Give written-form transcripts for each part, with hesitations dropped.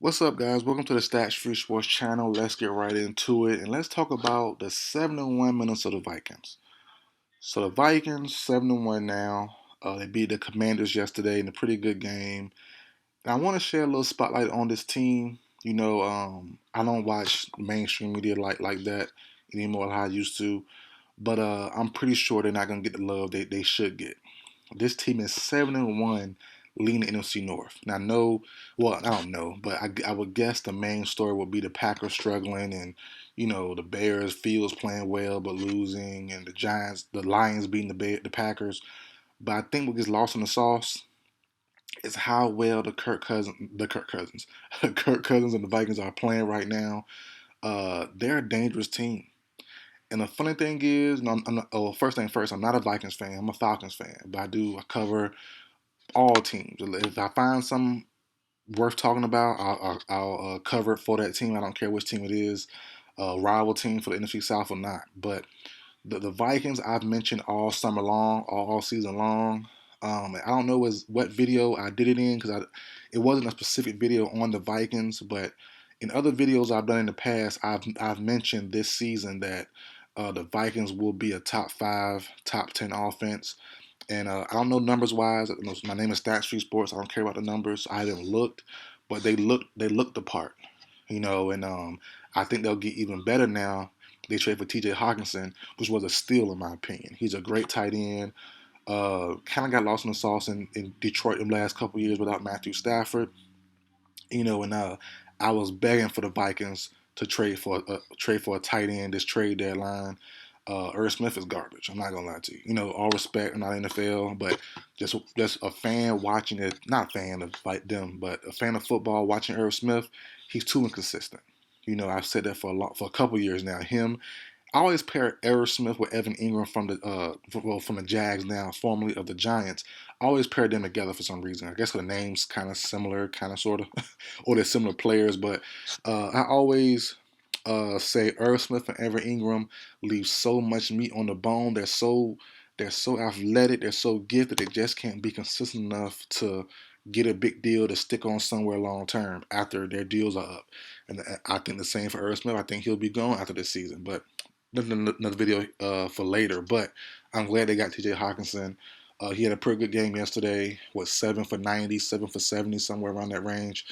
What's up, guys? Welcome to the Stats Free Sports channel. Let's get right into it and let's talk about the 7-1 Minnesota Vikings. So the Vikings 7-1 now. They beat the Commanders yesterday in a pretty good game. And I want to share a little spotlight on this team. I don't watch mainstream media like that anymore like I used to, but I'm pretty sure they're not gonna get the love they should get. This team is 7-1, leading the NFC North. Now, I don't know, but I would guess the main story would be the Packers struggling, and the Bears, Fields playing well but losing, and the Lions beating the Packers. But I think what gets lost in the sauce is how well Kirk Cousins and the Vikings are playing right now. They're a dangerous team. And the funny thing is, no, I'm not, oh, first thing first, I'm not a Vikings fan. I'm a Falcons fan, but I cover all teams. If I find some worth talking about, I'll cover it for that team. I don't care which team it is, rival team for the NFC South or not. But the Vikings I've mentioned all summer long, all season long. I don't know what video I did it in because it wasn't a specific video on the Vikings, but in other videos I've done in the past, I've mentioned this season that the Vikings will be a top 5, top 10 offense. And I don't know numbers wise. My name is Stats Street Sports. I don't care about the numbers. I haven't looked, but they looked the part, And I think they'll get even better now. They trade for T.J. Hawkinson, which was a steal in my opinion. He's a great tight end. Kind of got lost in the sauce in Detroit the last couple years without Matthew Stafford. And I was begging for the Vikings to trade for a tight end this trade deadline. Irv Smith is garbage. I'm not gonna lie to you. All respect, I'm not NFL, but just a fan watching it. Not a fan of like them, but a fan of football watching Irv Smith. He's too inconsistent. I've said that for a couple years now. I always pair Irv Smith with Evan Ingram from the Jags now, formerly of the Giants. I always pair them together for some reason. I guess the names kind of similar, kind of sort of, or they're similar players. But I always say Irv Smith and Evan Ingram leave so much meat on the bone. They're so athletic. They're so gifted. They just can't be consistent enough to get a big deal to stick on somewhere long term after their deals are up. And I think the same for Irv Smith. I think he'll be gone after this season, but another video for later. But I'm glad they got T.J. Hawkinson. He had a pretty good game yesterday. 7 for 90, 7 for 70, somewhere around that range.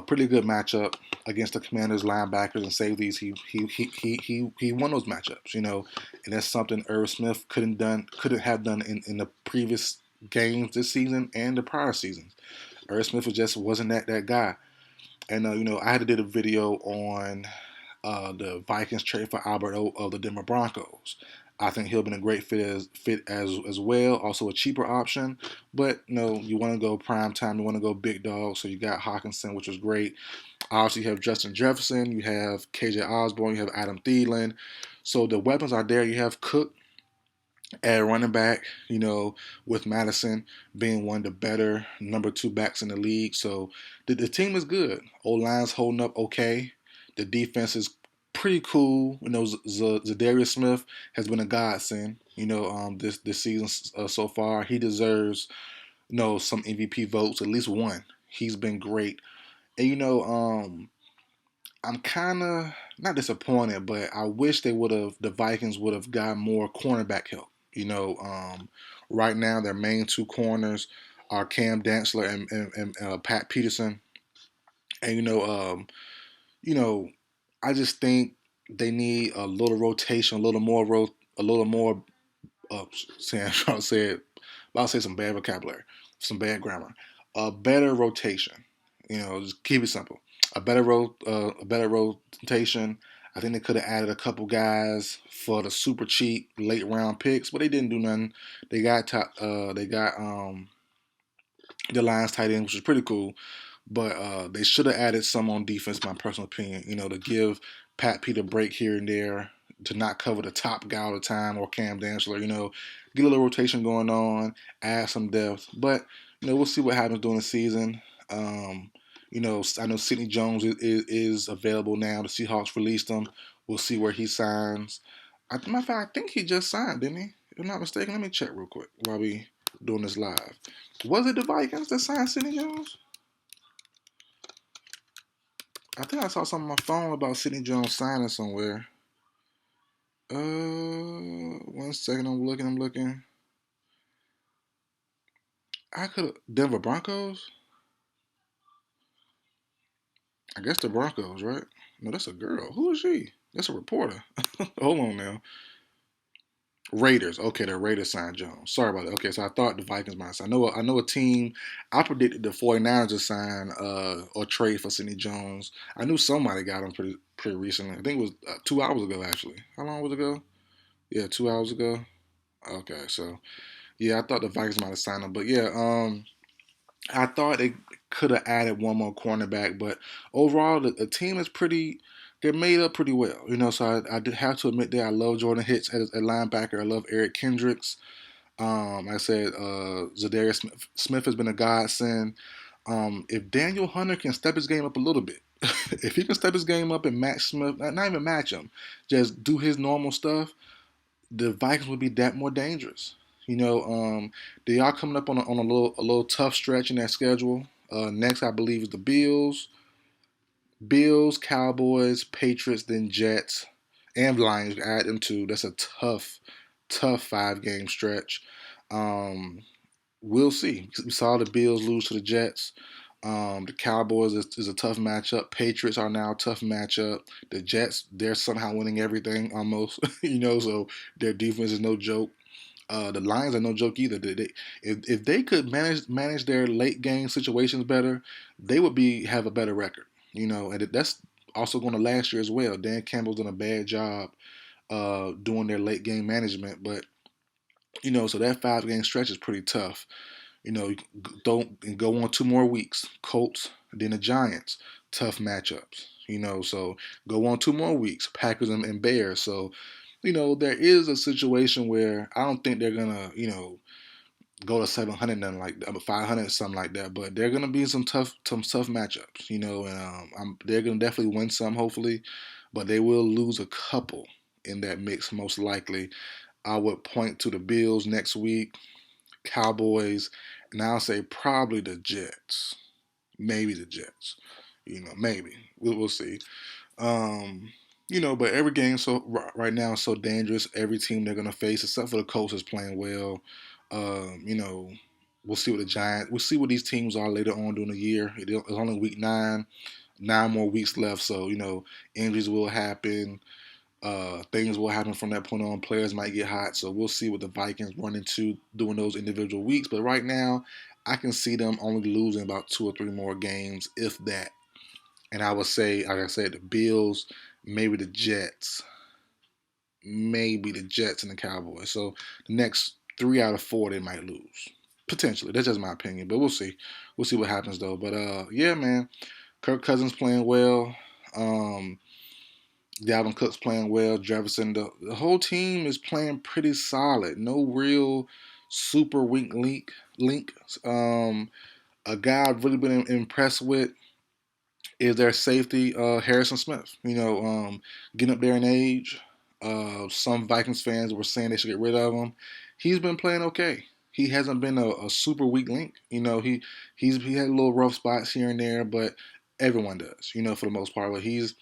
Pretty good matchup against the Commanders, linebackers, and safeties. He won those matchups, and that's something Irv Smith couldn't have done in the previous games this season and the prior seasons. Irv Smith just wasn't that guy. And I had to do a video on the Vikings trade for Alberto of the Denver Broncos. I think he'll be a great fit as well. Also a cheaper option, but you want to go prime time, you want to go big dog. So you got Hawkinson, which was great. Obviously, you have Justin Jefferson, you have KJ Osborne, you have Adam Thielen. So the weapons are there. You have Cook at running back, with Madison being one of the better number 2 backs in the league. So the team is good. O-line's holding up okay. The defense is pretty cool. Za'darius Smith has been a godsend. This season so far, he deserves some MVP votes, at least one. He's been great, and I'm kind of not disappointed, but I wish the Vikings would have got more cornerback help. Right now their main 2 corners are Cam Dantzler and Pat Peterson, and you know, I just think they need a little rotation, a little more a little more. I'm trying to say it, I'll say some bad vocabulary, some bad grammar. A better rotation. Just keep it simple. A better rotation. I think they could have added a couple guys for the super cheap late round picks, but they didn't do nothing. They got the Lions tight end, which is pretty cool. But they should have added some on defense, my personal opinion, to give Pat Pete a break here and there, to not cover the top guy all the time, or Cam Dantzler, get a little rotation going on, add some depth. But, we'll see what happens during the season. I know Sidney Jones is available now. The Seahawks released him. We'll see where he signs. Matter of fact, I think he just signed, didn't he? If I'm not mistaken, let me check real quick while we doing this live. Was it the Vikings that signed Sidney Jones? I think I saw something on my phone about Sidney Jones signing somewhere. 1 second. I'm looking. I'm looking. I could Denver Broncos. I guess the Broncos, right? No, that's a girl. Who is she? That's a reporter. Hold on now. Raiders. Okay, the Raiders signed Jones. Sorry about that. Okay, so I thought the Vikings might sign. I know a team. I predicted the 49ers to sign or trade for Sidney Jones. I knew somebody got him pretty recently. I think it was 2 hours ago actually. How long was it ago? Yeah, 2 hours ago. Okay, so yeah, I thought the Vikings might have signed him, but yeah, I thought they could have added one more cornerback, but overall, the team is pretty. They're made up pretty well, So I did have to admit that I love Jordan Hicks at linebacker. I love Eric Kendricks. Like I said, za'darius Smith has been a godsend. If Daniel Hunter can step his game up a little bit, if he can step his game up and match Smith, not even match him, just do his normal stuff, the Vikings would be that more dangerous. They are coming up on a little tough stretch in that schedule. Next, I believe, is the Bills, Cowboys, Patriots, then Jets, and Lions. Add them too. That's a tough 5 game stretch. Um, we'll see. We saw the Bills lose to the Jets. The Cowboys is a tough matchup. Patriots are now a tough matchup. The Jets, they're somehow winning everything almost, so their defense is no joke. The Lions are no joke either. If they could manage their late game situations better, they would have a better record. And that's also going to last year as well. Dan Campbell's done a bad job doing their late game management, but so that 5 game stretch is pretty tough. You don't go on 2 more weeks. Colts, then the Giants, tough matchups. So go on 2 more weeks. Packers and Bears. So there is a situation where I don't think they're gonna go to 700 nothing like that, 500 something like that. But they're gonna be some tough matchups. And they're gonna definitely win some hopefully, but they will lose a couple in that mix most likely. I would point to the Bills next week. Cowboys, and I'll say probably the Jets. Maybe the Jets. Maybe. We'll see. Um, but every game right now is so dangerous. Every team they're gonna face, except for the Colts, is playing well. We'll see what the Giants. We'll see what these teams are later on during the year. It's only week 9, 9 more weeks left, so injuries will happen. Things will happen from that point on. Players might get hot, so we'll see what the Vikings run into during those individual weeks. But right now, I can see them only losing about 2 or 3 more games, if that. And I would say, like I said, the Bills, maybe the Jets, and the Cowboys. So the next 3 out of 4 they might lose potentially. That's just my opinion, but we'll see. We'll see what happens though. But yeah, man, Kirk Cousins playing well. Dalvin Cook's playing well. Jefferson, the whole team is playing pretty solid. No real super weak links. A guy I've really been impressed with is their safety, Harrison Smith. Getting up there in age. Some Vikings fans were saying they should get rid of him. He's been playing okay. He hasn't been a super weak link. He had little rough spots here and there, but everyone does. For the most part. But he's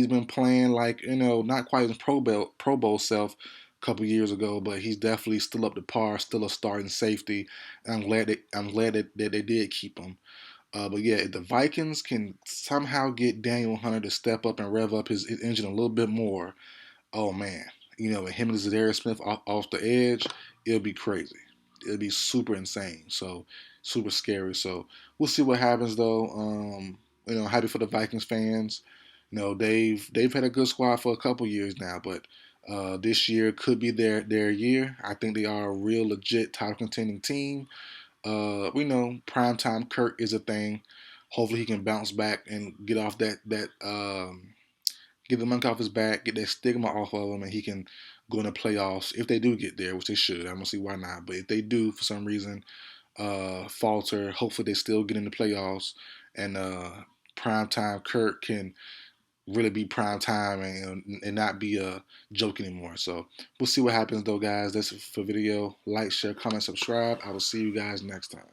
been playing like not quite his Pro Bowl self a couple years ago, but he's definitely still up to par, still a starting safety. And I'm glad that they did keep him. But yeah, if the Vikings can somehow get Daniel Hunter to step up and rev up his engine a little bit more, oh man, with him and Za'Darius Smith off the edge, it'll be crazy. It'll be super insane. So super scary. So we'll see what happens though. Happy for the Vikings fans. They've had a good squad for a couple years now, but this year could be their year. I think they are a real legit title contending team. We know primetime Kirk is a thing. Hopefully he can bounce back and get off get the monkey off his back, get that stigma off of him, and he can go in the playoffs if they do get there, which they should. I don't see why not. But if they do, for some reason, falter, hopefully they still get in the playoffs, and primetime Kirk can really be prime time and not be a joke anymore. So we'll see what happens though, guys. That's it for video. Like, share, comment, subscribe. I will see you guys next time.